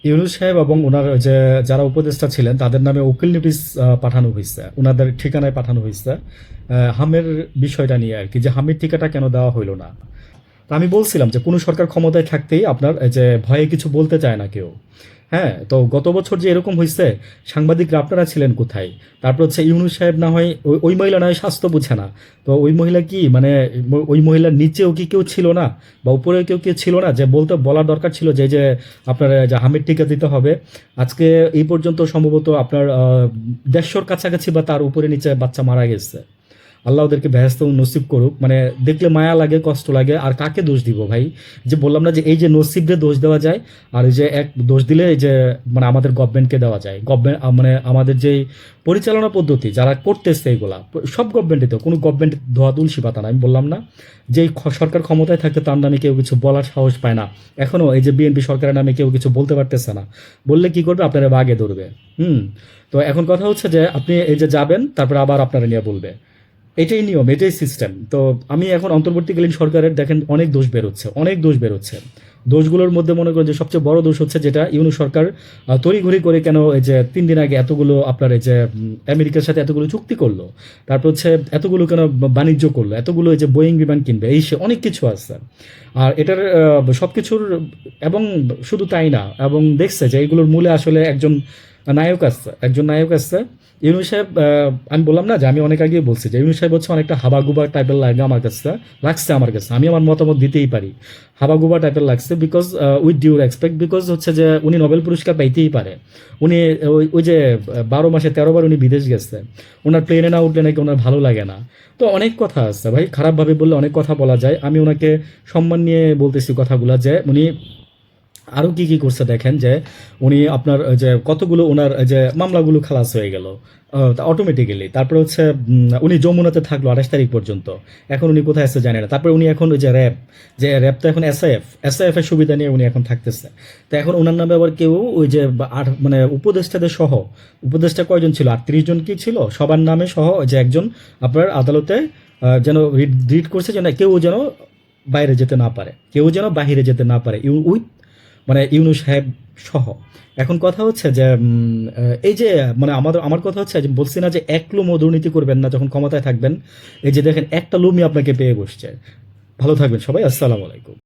ইউনূস সাহেব এবং ওনার ওই যে যারা উপদেষ্টা ছিলেন তাদের নামে উকিল নোটিশ পাঠানো হয়েছে, ওনাদের ঠিকানায় পাঠানো হয়েছে হামের বিষয়টা নিয়ে আর কি, যে হামের ঠিকাটা কেন দেওয়া হইলো না। তো আমি বলছিলাম যে কোনো সরকার ক্ষমতায় থাকতেই আপনার এই যে ভয়ে কিছু বলতে চায় না কেউ। হ্যাঁ, তো গত বছর যে এরকম হয়েছে, সাংবাদিকরা আপনারা ছিলেন কোথায়? তারপর হচ্ছে ইউনূস সাহেব না হয় ওই মহিলা না হয় স্বাস্থ্য বুঝে না, তো ওই মহিলা কি মানে ওই মহিলার নিচেও কি কেউ ছিল না বা উপরে কেউ ছিল না যে বলার দরকার ছিল যে যে আপনার যে হামিদ টিকা দিতে হবে। আজকে এই পর্যন্ত সম্ভবত আপনার 150-র কাছাকাছি বা তার উপরে নিচে বাচ্চা মারা গেছে। আল্লাহ ওদেরকে ব্যস্ত নসিব করুক। মানে দেখলে মায়া লাগে, কষ্ট লাগে। আর কাকে দোষ দিব ভাই? যে বললাম না যে এই যে নসিবরে দোষ দেওয়া যায়, আর এই যে এক দোষ দিলে এই যে মানে আমাদের গভর্নমেন্টকে দেওয়া যায়। গভর্নমেন্ট মানে আমাদের যেই পরিচালনা পদ্ধতি যারা করতেছে এগুলা, সব গভর্নমেন্টই তো, কোনো গভর্নমেন্ট ধোয়া তুলসী পাতা না। আমি বললাম না যে এই সরকার ক্ষমতায় থাকতে তার নামে কেউ কিছু বলার সাহস পায় না। এখনও এই যে বিএনপি সরকারের নামে কেউ কিছু বলতে পারতেছে না। বললে কি করবে? আপনারা বাগে ধরবে। হুম। তো এখন কথা হচ্ছে যে আপনি এই যে যাবেন, তারপরে আবার আপনারা নিয়ে বলবে। এটাই নিয়ম, এটাই সিস্টেম। তো আমি এখন অন্তর্বর্তীকালীন সরকারের দেখেন অনেক দোষ বেরোচ্ছে, অনেক দোষ বেরোচ্ছে। দোষগুলোর মধ্যে মনে করেন যে সবচেয়ে বড় দোষ হচ্ছে যেটা ইউনূস সরকার তড়িঘড়ি করে কেন এই যে 3 দিন আগে এতগুলো আপনার এই যে আমেরিকার সাথে এতগুলো চুক্তি করলো, তারপর হচ্ছে এতগুলো কেন বাণিজ্য করলো, এতগুলো এই যে বোয়িং বিমান কিনবে, এই সে অনেক কিছু আছে। আর এটার সব কিছুর, এবং শুধু তাই না, এবং দেখছে যে এইগুলোর মূলে আসলে একজন নায়ক আছে, একজন নায়ক আছে। ইউনূস সাহেব, আমি বললাম না যে আমি অনেক আগেই বলছি যে ইউনূস সাহেব হচ্ছে অনেকটা হাবাগুবা টাইপের লাগে আমার কাছে, লাগছে আমার কাছে। আমি আমার মতামত দিতেই পারি, হাবাগুবা টাইপের লাগছে। Because with due respect, because হচ্ছে যে উনি নোবেল পুরস্কার পাইতেই পারে। উনি ওই যে 12 মাসে 13 বার উনি বিদেশ গেছে, ওনার প্লেনে না উঠলে নাকি ওনার ভালো লাগে না। তো অনেক কথা আছে ভাই, খারাপভাবে বললে অনেক কথা বলা যায়। আমি ওনাকে সম্মান নিয়ে বলতেছি কথাগুলো, যে উনি আরও কি কি করছে দেখেন। যে উনি আপনার ওই যে কতগুলো ওনার ওই যে মামলাগুলো খালাস হয়ে গেল অটোমেটিক্যালি। তারপরে হচ্ছে উনি যমুনাতে থাকলো 28 তারিখ পর্যন্ত। এখন উনি কোথায় আছে জানে না। তারপরে উনি এখন ওই যে র্যাব, যে র্যাব তো এখন এসআইএফ এর সুবিধা নিয়ে উনি এখন থাকতেছে। তো এখন ওনার নামে আবার কেউ ওই যে মানে উপদেষ্টাদের সহ, উপদেষ্টা কয়জন ছিল? 38 জন কি ছিল? সবার নামে সহ ওই যে একজন আপনার আদালতে যেন রিট করছে যেন কেউ যেন বাইরে যেতে না পারে, কেউ যেন বাহিরে যেতে না পারে, উইথ মানে ইউনূস সাহেব সহ। এখন কথা হচ্ছে যে এই যে মানে আমার কথা হচ্ছে যে বলছি না যে এক লুমও দুর্নীতি করবেন না যখন ক্ষমতায় থাকবেন। এই যে দেখেন একটা লুমই আপনাকে পেয়ে বসছে। ভালো থাকবেন সবাই, আসসালামু আলাইকুম।